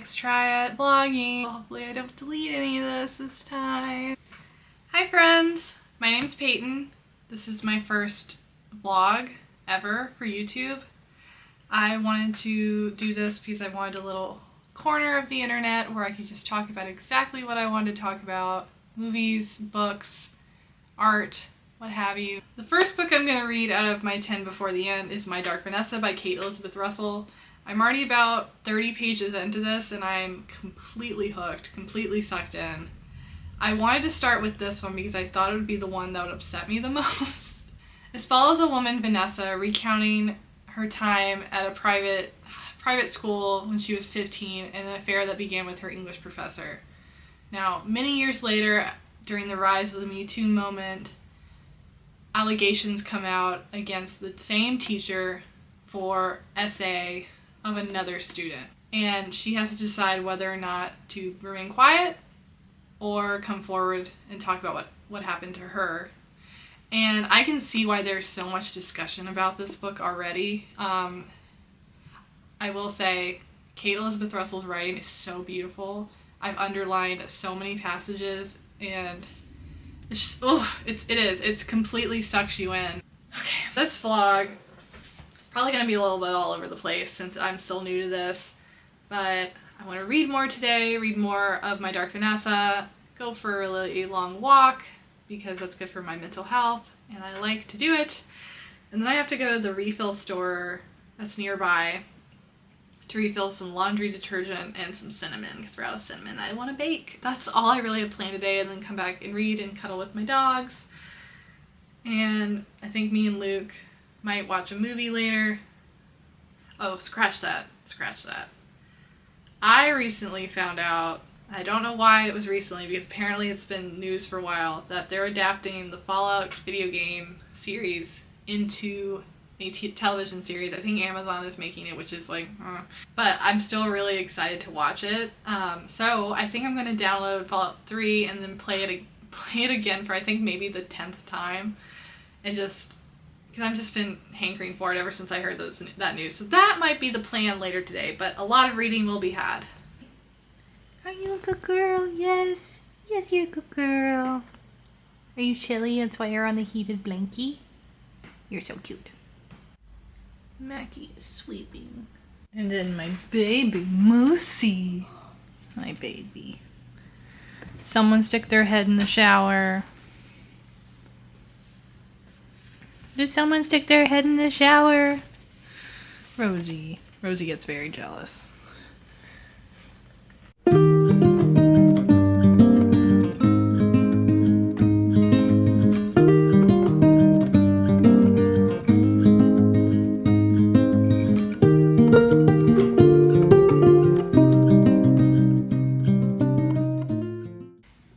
next try at vlogging. Hopefully I don't delete any of this time. Hi friends, my name's Peyton. This is my first vlog ever for YouTube. I wanted to do this because I wanted a little corner of the internet where I could just talk about exactly what I wanted to talk about. Movies, books, art, what have you. The first book I'm going to read out of my 10 before the end is My Dark Vanessa by Kate Elizabeth Russell. I'm already about 30 pages into this and I'm completely hooked, completely sucked in. I wanted to start with this one because I thought it would be the one that would upset me the most. This follows a woman, Vanessa, recounting her time at a private school when she was 15 and an affair that began with her English professor. Now, many years later, during the rise of the Me Too moment, allegations come out against the same teacher for SA of another student. And she has to decide whether or not to remain quiet or come forward and talk about what happened to her. And I can see why there's so much discussion about this book already. I will say, Kate Elizabeth Russell's writing is so beautiful. I've underlined so many passages, and it's just, it completely sucks you in. Okay, this vlog, probably gonna be a little bit all over the place since I'm still new to this, but I want to read more today, read more of My Dark Vanessa, go for a really long walk because that's good for my mental health and I like to do it. And then I have to go to the refill store that's nearby to refill some laundry detergent and some cinnamon because we're out of cinnamon. I want to bake. That's all I really have planned today, and then come back and read and cuddle with my dogs. And I think me and Luke might watch a movie later. Oh, scratch that. I recently found out, I don't know why it was recently because apparently it's been news for a while, that they're adapting the Fallout video game series into a television series. I think Amazon is making it, which is like, but I'm still really excited to watch it. So I think I'm going to download Fallout 3 and then play it again for I think maybe the 10th time, and just because I've just been hankering for it ever since I heard that news. So that might be the plan later today, but a lot of reading will be had. Are you a good girl? Yes. Yes, you're a good girl. Are you chilly? That's why you're on the heated blankie? You're so cute. Mackie is sleeping. And then my baby, Moosey. My baby. Someone stick their head in the shower. Did someone stick their head in the shower? Rosie. Rosie gets very jealous.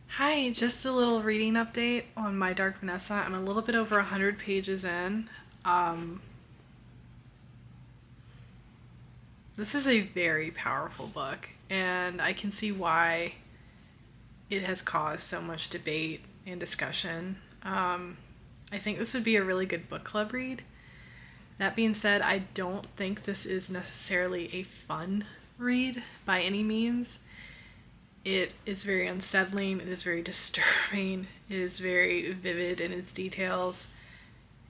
Hi, just a little reading update on My Dark Vanessa. I'm a little bit over 100 pages in. This is a very powerful book, and I can see why it has caused so much debate and discussion. I think this would be a really good book club read. That being said, I don't think this is necessarily a fun read by any means. It is very unsettling, it is very disturbing, it is very vivid in its details.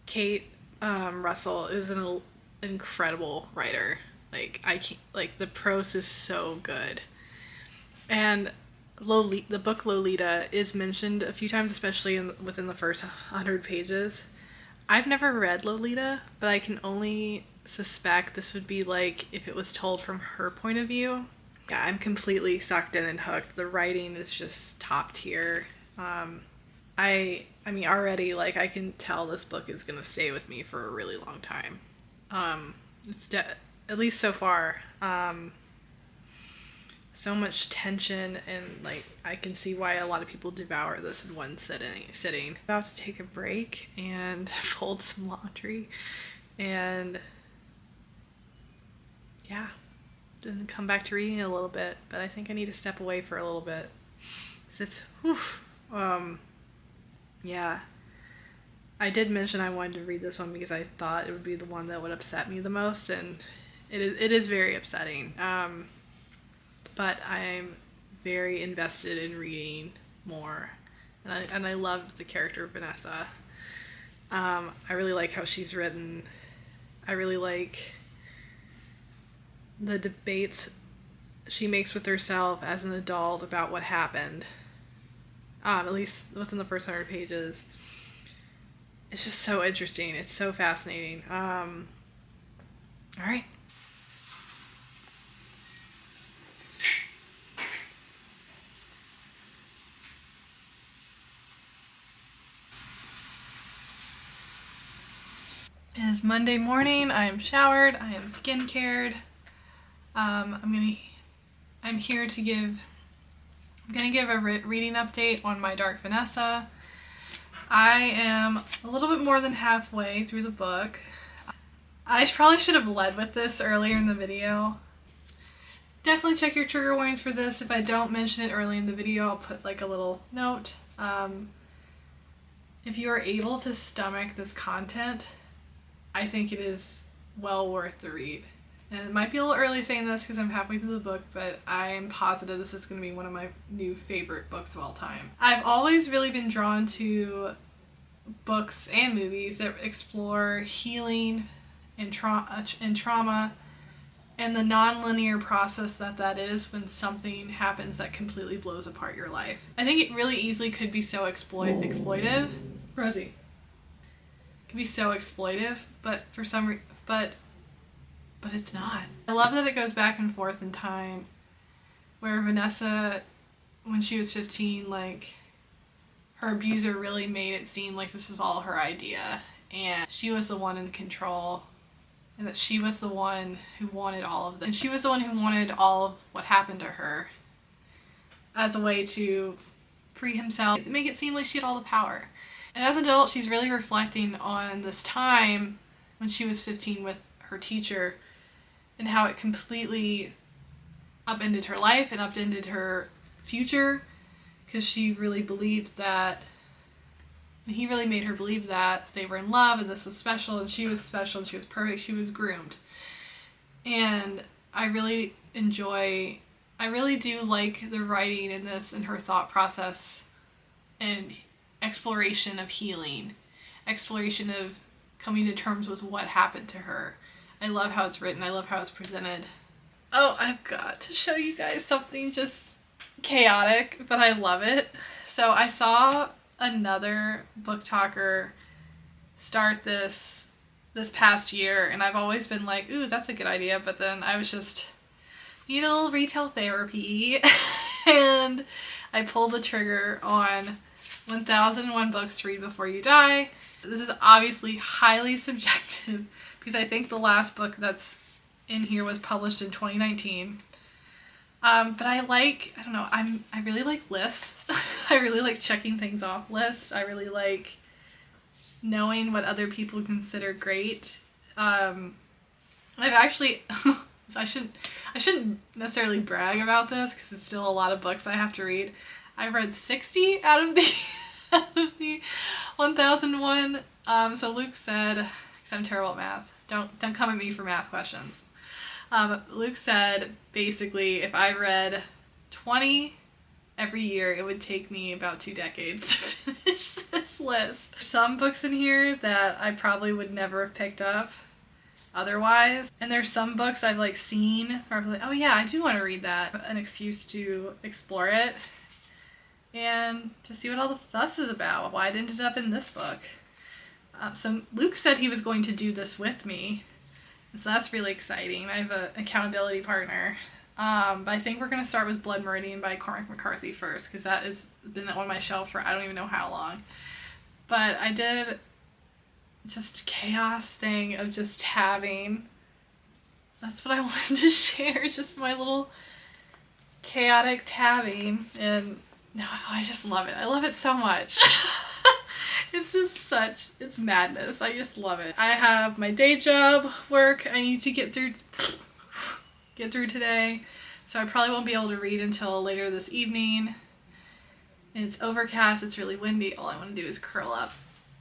Kate Russell is an incredible writer. The prose is so good. And the book Lolita is mentioned a few times, especially within the first 100 pages. I've never read Lolita, but I can only suspect this would be like if it was told from her point of view. Yeah, I'm completely sucked in and hooked. The writing is just top tier. I mean, already, like, I can tell this book is gonna stay with me for a really long time. At least so far. So much tension, and like I can see why a lot of people devour this in one sitting. About to take a break and fold some laundry, and yeah, then come back to reading a little bit. But I think I need to step away for a little bit. 'Cause it's yeah. I did mention I wanted to read this one because I thought it would be the one that would upset me the most, and it is very upsetting. but I'm very invested in reading more. And I love the character of Vanessa. I really like how she's written. I really like the debates she makes with herself as an adult about what happened. At least within the first 100 pages. It's just so interesting. It's so fascinating. All right. It is Monday morning. I am showered. I am skincare. I'm here to give. I'm gonna give a reading update on my Dark Vanessa. I am a little bit more than halfway through the book. I probably should have led with this earlier in the video. Definitely check your trigger warnings for this. If I don't mention it early in the video, I'll put like a little note. If you are able to stomach this content, I think it is well worth the read. And it might be a little early saying this because I'm halfway through the book, but I am positive this is going to be one of my new favorite books of all time. I've always really been drawn to books and movies that explore healing and trauma and the non-linear process that is when something happens that completely blows apart your life. I think it really easily could be so exploitive. Rosie. It could be so exploitive, but for some reason, but it's not. I love that it goes back and forth in time, where Vanessa, when she was 15, like, her abuser really made it seem like this was all her idea, and she was the one in control, and that she was the one who wanted all of this. And she was the one who wanted all of what happened to her as a way to free himself, make it seem like she had all the power. And as an adult, she's really reflecting on this time when she was 15 with her teacher, and how it completely upended her life and upended her future, because she really believed that, and he really made her believe that they were in love and this was special and she was perfect, she was groomed. And I really do like the writing in this and her thought process and exploration of healing, exploration of coming to terms with what happened to her. I love how it's written. I love how it's presented. Oh, I've got to show you guys something just chaotic, but I love it. So I saw another book talker start this past year, and I've always been like, ooh, that's a good idea, but then I was just, a little retail therapy, and I pulled the trigger on 1001 Books to Read Before You Die. This is obviously highly subjective, because I think the last book that's in here was published in 2019. But I really like lists. I really like checking things off lists. I really like knowing what other people consider great. I've actually, I shouldn't necessarily brag about this because it's still a lot of books I have to read. I've read 60 out of the 1001. So Luke said, because I'm terrible at math, don't come at me for math questions. Luke said basically if I read 20 every year, it would take me about 2 decades to finish this list. Some books in here that I probably would never have picked up otherwise, and there's some books I've like seen where I'm like, oh yeah, I do want to read that, an excuse to explore it and to see what all the fuss is about, why it ended up in this book. So Luke said he was going to do this with me, so that's really exciting. I have an accountability partner. But I think we're going to start with Blood Meridian by Cormac McCarthy first, because that has been on my shelf for I don't even know how long. But I did just chaos thing of just tabbing. That's what I wanted to share, just my little chaotic tabbing. And no, I just love it. I love it so much. It's just it's madness. I just love it. I have my day job work I need to get through today, so I probably won't be able to read until later this evening. And it's overcast, it's really windy. All I want to do is curl up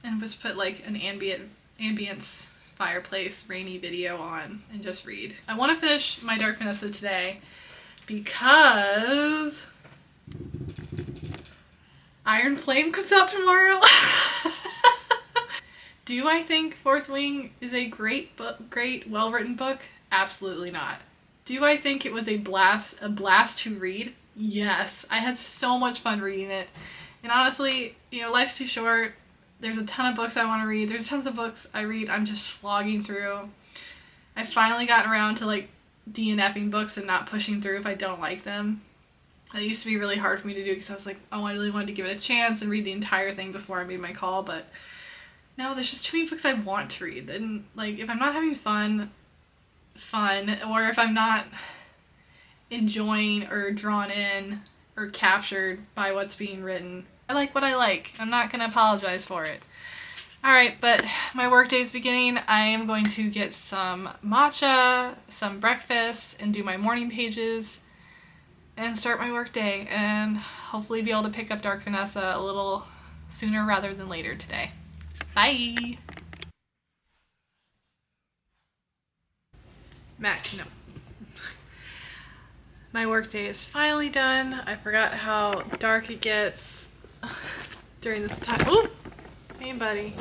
and just put like an ambience fireplace rainy video on and just read. I want to finish my Dark Vanessa today, because Iron Flame comes out tomorrow. Do I think Fourth Wing is a great book, great, well-written book? Absolutely not. Do I think it was a blast to read? Yes. I had so much fun reading it. And honestly, you know, life's too short. There's a ton of books I want to read. There's tons of books I read I'm just slogging through. I finally gotten around to like DNFing books and not pushing through if I don't like them. That used to be really hard for me to do because I was like, oh, I really wanted to give it a chance and read the entire thing before I made my call, but now there's just too many books I want to read. And like, if I'm not having fun, or if I'm not enjoying or drawn in or captured by what's being written, I like what I like. I'm not gonna apologize for it. Alright, but my work day is beginning. I am going to get some matcha, some breakfast, and do my morning pages, and start my work day, and hopefully be able to pick up Dark Vanessa a little sooner rather than later today. Bye! Mac, no. My work day is finally done. I forgot how dark it gets during this time. Ooh! Hey, buddy.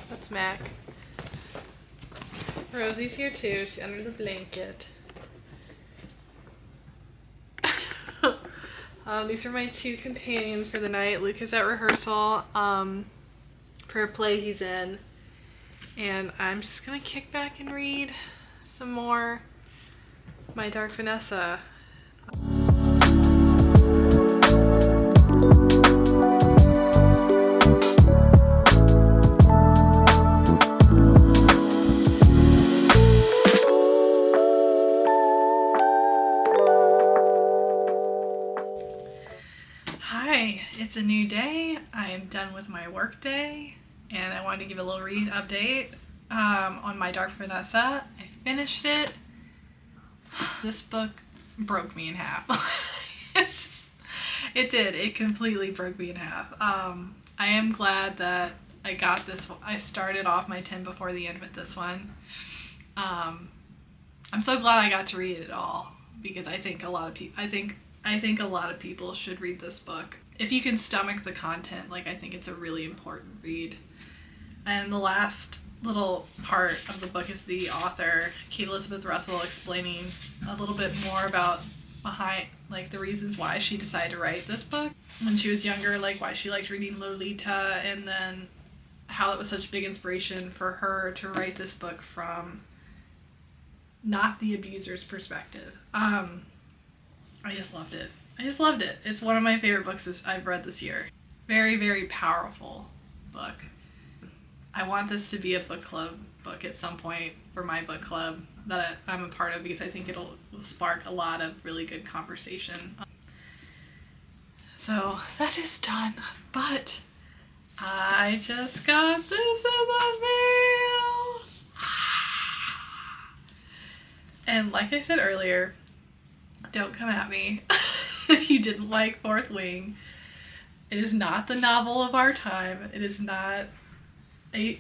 That's Mac. Rosie's here too. She's under the blanket. These are my two companions for the night. Luke is at rehearsal for a play he's in. And I'm just gonna kick back and read some more my Dark Vanessa. Hi, it's a new day. I am done with my work day, and I wanted to give a little reading update on my Dark Vanessa. I finished it. This book broke me in half. It did. It completely broke me in half. I am glad that I got this. I started off my 10 before the end with this one. I'm so glad I got to read it all, because I think a lot of people. I think a lot of people should read this book. If you can stomach the content, like, I think it's a really important read. And the last little part of the book is the author, Kate Elizabeth Russell, explaining a little bit more about behind, like, the reasons why she decided to write this book when she was younger, like why she liked reading Lolita, and then how it was such a big inspiration for her to write this book from not the abuser's perspective. I just loved it. I just loved it. It's one of my favorite books I've read this year. Very, very powerful book. I want this to be a book club book at some point for my book club that I'm a part of, because I think it'll spark a lot of really good conversation. So that is done, but I just got this in the mail. And like I said earlier, don't come at me if you didn't like Fourth Wing. It is not the novel of our time. It is not a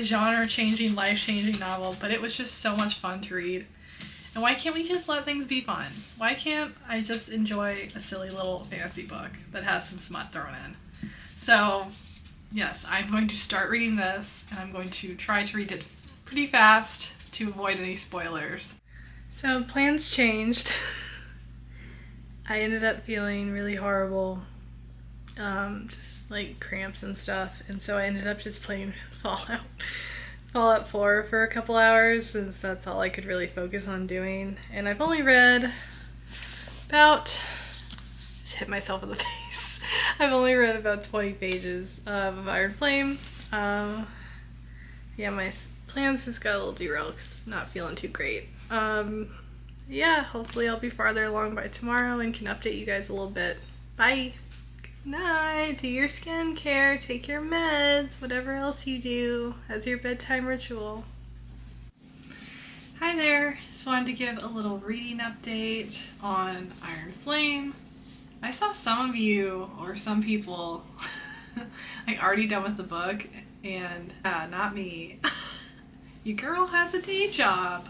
genre-changing, life-changing novel, but it was just so much fun to read. And why can't we just let things be fun? Why can't I just enjoy a silly little fantasy book that has some smut thrown in? So, yes, I'm going to start reading this, and I'm going to try to read it pretty fast to avoid any spoilers. So, plans changed. I ended up feeling really horrible, just like cramps and stuff, and so I ended up just playing Fallout 4 for a couple hours, since that's all I could really focus on doing. And I've only read about, just hit myself in the face, I've only read about 20 pages of Iron Flame. Yeah, my plans just got a little derailed because not feeling too great. Yeah, hopefully I'll be farther along by tomorrow and can update you guys a little bit. Bye! Good night! Do your skincare, take your meds, whatever else you do as your bedtime ritual. Hi there! Just wanted to give a little reading update on Iron Flame. I saw some of you, or some people, like already done with the book, and not me. Your girl has a day job.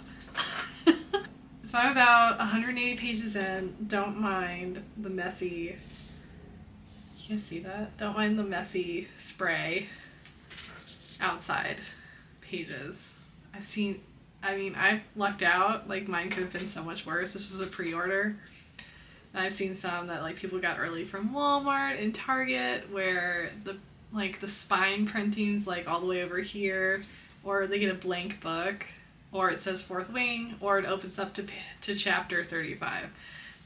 So I'm about 180 pages in. Don't mind the messy, you can see that? Don't mind the messy spray outside pages. I've lucked out. Like, mine could have been so much worse. This was a pre-order. And I've seen some that like people got early from Walmart and Target where the spine printing's like all the way over here, or they get a blank book, or it says Fourth Wing, or it opens up to chapter 35.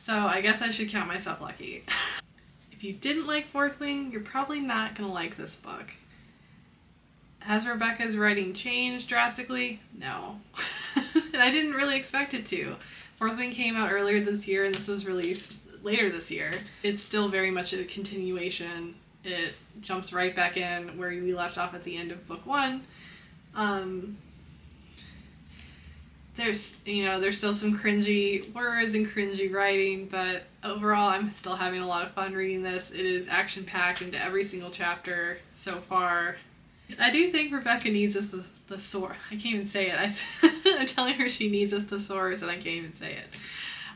So I guess I should count myself lucky. If you didn't like Fourth Wing, you're probably not gonna like this book. Has Rebecca's writing changed drastically? No. And I didn't really expect it to. Fourth Wing came out earlier this year and this was released later this year. It's still very much a continuation. It jumps right back in where we left off at the end of book 1. There's still some cringy words and cringy writing, but overall I'm still having a lot of fun reading this. It is action-packed into every single chapter so far. I do think Rebecca needs us the sword. I can't even say it. I'm telling her she needs us the swords and I can't even say it.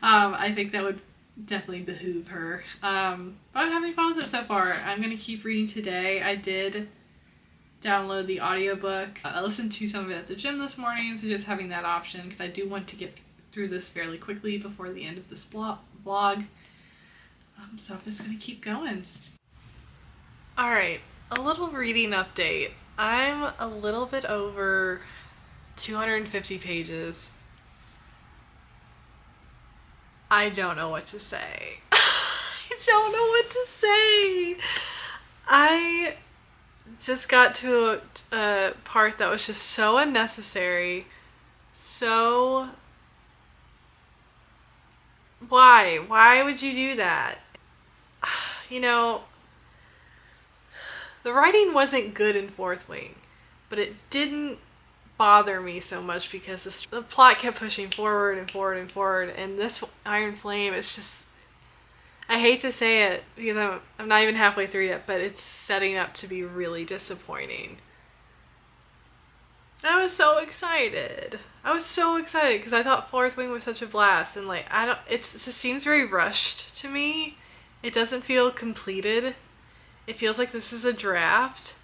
I think that would definitely behoove her. But I'm having fun with it so far. I'm going to keep reading today. I did download the audiobook. I listened to some of it at the gym this morning, so just having that option because I do want to get through this fairly quickly before the end of this vlog. So I'm just going to keep going. Alright, a little reading update. I'm a little bit over 250 pages. I don't know what to say. I don't know what to say. I just got to a part that was just so unnecessary. So... Why? Why would you do that? You know, the writing wasn't good in Fourth Wing, but it didn't bother me so much because the plot kept pushing forward and forward and forward, and this Iron Flame is just, I hate to say it because I'm not even halfway through yet, but it's setting up to be really disappointing. I was so excited. I was so excited because I thought Fourth Wing was such a blast, and like it just seems very rushed to me. It doesn't feel completed. It feels like this is a draft.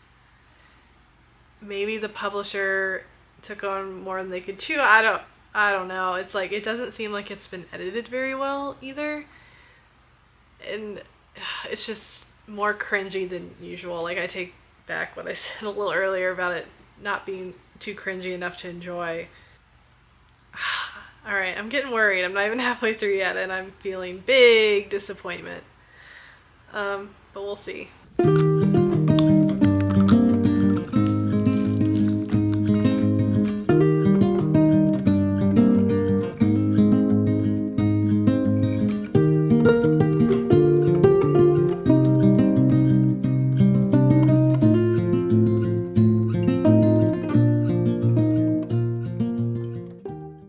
Maybe the publisher took on more than they could chew. I don't know. It's like, it doesn't seem like it's been edited very well either. And it's just more cringy than usual. Like, I take back what I said a little earlier about it not being too cringy enough to enjoy. Alright, I'm getting worried. I'm not even halfway through yet and I'm feeling big disappointment. But we'll see.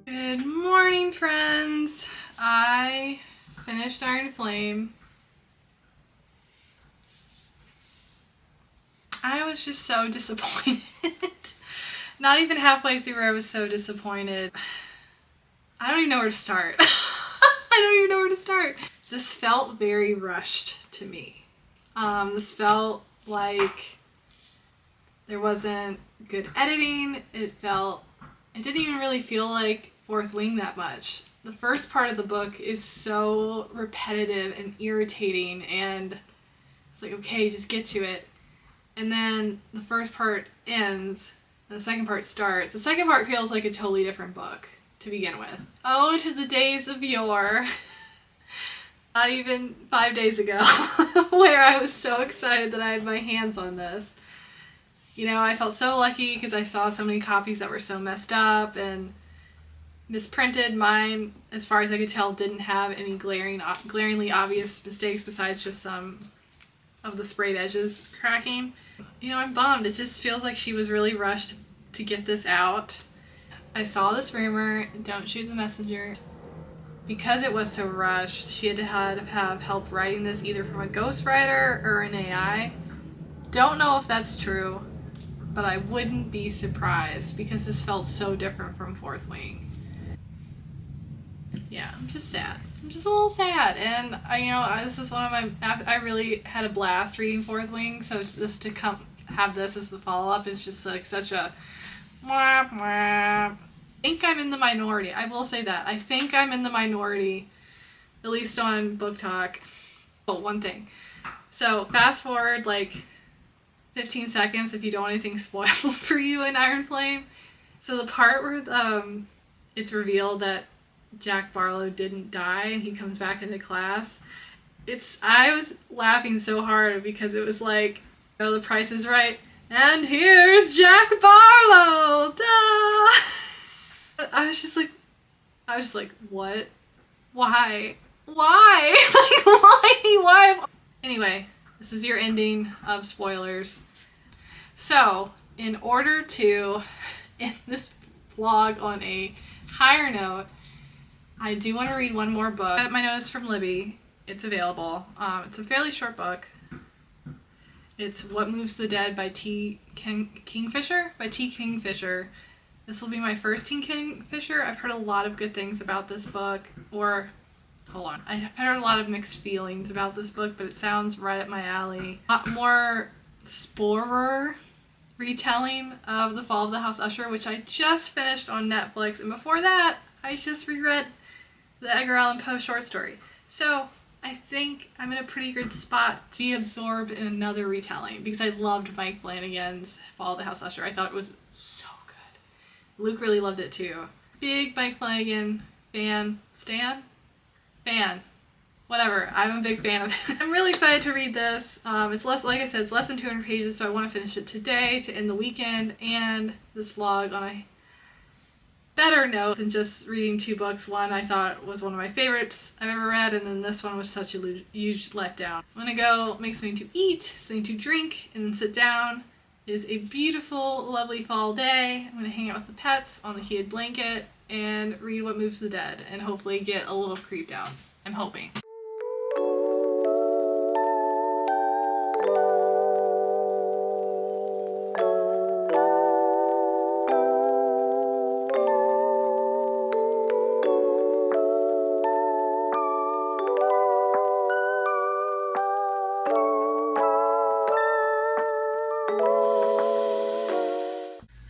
Good morning, friends. I finished Iron Flame. I was just so disappointed. Not even halfway through I was so disappointed. I don't even know where to start. I don't even know where to start. This felt very rushed to me. This felt like there wasn't good editing. It didn't even really feel like Fourth Wing that much. The first part of the book is so repetitive and irritating, and it's like, okay, just get to it. And then the first part ends and the second part starts. The second part feels like a totally different book to begin with. Oh, to the days of yore. Not even 5 days ago, where I was so excited that I had my hands on this. You know, I felt so lucky because I saw so many copies that were so messed up and misprinted. Mine, as far as I could tell, didn't have any glaringly obvious mistakes besides just some of the sprayed edges cracking. You know, I'm bummed. It just feels like she was really rushed to get this out. I saw this rumor, don't shoot the messenger. Because it was so rushed, she had to have help writing this either from a ghostwriter or an AI. Don't know if that's true, but I wouldn't be surprised because this felt so different from Fourth Wing. yeah, I'm just sad. I'm just a little sad. And this is one of my, I really had a blast reading Fourth Wing, so just to have this as the follow-up is just like such a wah, wah. I think I'm in the minority. I will say that. I think I'm in the minority, at least on Book Talk. Oh, one thing. So fast forward like 15 seconds if you don't want anything spoiled for you in Iron Flame. So the part where it's revealed that Jack Barlow didn't die and he comes back into class, I was laughing so hard because it was like, oh, The Price is Right, and here's Jack Barlow, duh! I was just like, what? Why? Like, why? Anyway, this is your ending of spoilers. So, in order to end this vlog on a higher note, I do want to read one more book. I got my notice from Libby. It's available. It's a fairly short book. It's What Moves the Dead by T.Kingfisher? By T.Kingfisher. This will be my first T.Kingfisher. I've heard a lot of good things about this book. Hold on. I've heard a lot of mixed feelings about this book, but it sounds right up my alley. A lot more sporer retelling of The Fall of the House Usher, which I just finished on Netflix, and before that, I just reread the Edgar Allan Poe short story. So I think I'm in a pretty good spot to be absorbed in another retelling because I loved Mike Flanagan's Fall of the House Usher. I thought it was so good. Luke really loved it too. Big Mike Flanagan fan. Whatever. I'm a big fan of it. I'm really excited to read this. It's less, like I said, it's less than 200 pages, so I want to finish it today to end the weekend and this vlog on a better note than just reading two books. One I thought was one of my favorites I've ever read, and then this one was such a huge letdown. I'm gonna go make something to eat, something to drink, and then sit down. It is a beautiful, lovely fall day. I'm gonna hang out with the pets on the heated blanket and read What Moves the Dead and hopefully get a little creeped out. I'm hoping.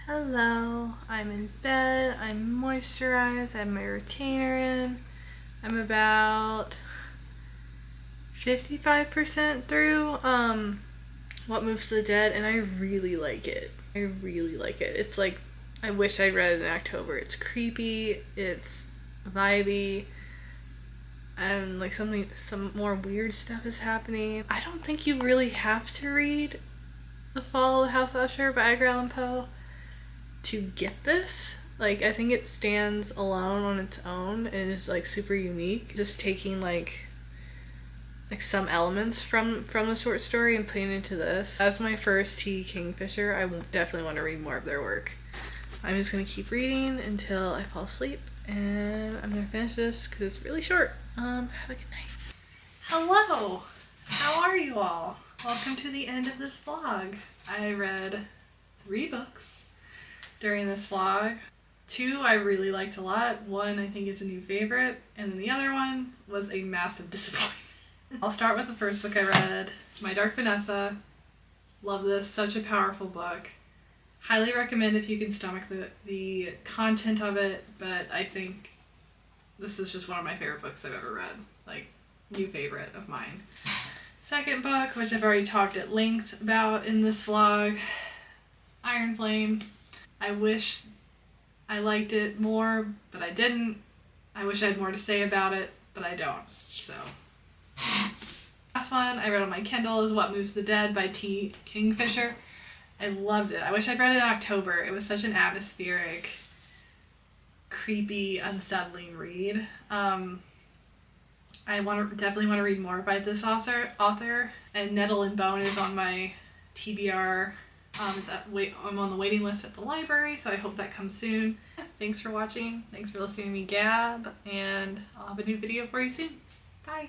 Hello, I'm in bed, I'm moisturized, I have my retainer in. I'm about 55% through What Moves the Dead, and I really like it. I really like it. It's like, I wish I'd read it in October. It's creepy, it's vibey, and like some more weird stuff is happening. I don't think you really have to read The Fall of the House Usher by Edgar Allan Poe to get this. Like, I think it stands alone on its own and is like super unique. Just taking like some elements from the short story and putting it into this. As my first T.Kingfisher, I definitely want to read more of their work. I'm just gonna keep reading until I fall asleep, and I'm gonna finish this because it's really short. Have a good night. Hello! How are you all? Welcome to the end of this vlog. I read 3 books during this vlog. 2 I really liked a lot. 1 I think is a new favorite, and then the other one was a massive disappointment. I'll start with the first book I read, My Dark Vanessa. Love this, such a powerful book. Highly recommend if you can stomach the content of it, but I think this is just one of my favorite books I've ever read. Like, new favorite of mine. Second book, which I've already talked at length about in this vlog, Iron Flame. I wish I liked it more, but I didn't. I wish I had more to say about it, but I don't, so. Last one I read on my Kindle is What Moves the Dead by T.Kingfisher. I loved it. I wish I'd read it in October. It was such an atmospheric, creepy, unsettling read. I definitely want to read more by this author. And Nettle and Bone is on my TBR. I'm on the waiting list at the library, so I hope that comes soon. Thanks for watching. Thanks for listening to me gab, and I'll have a new video for you soon.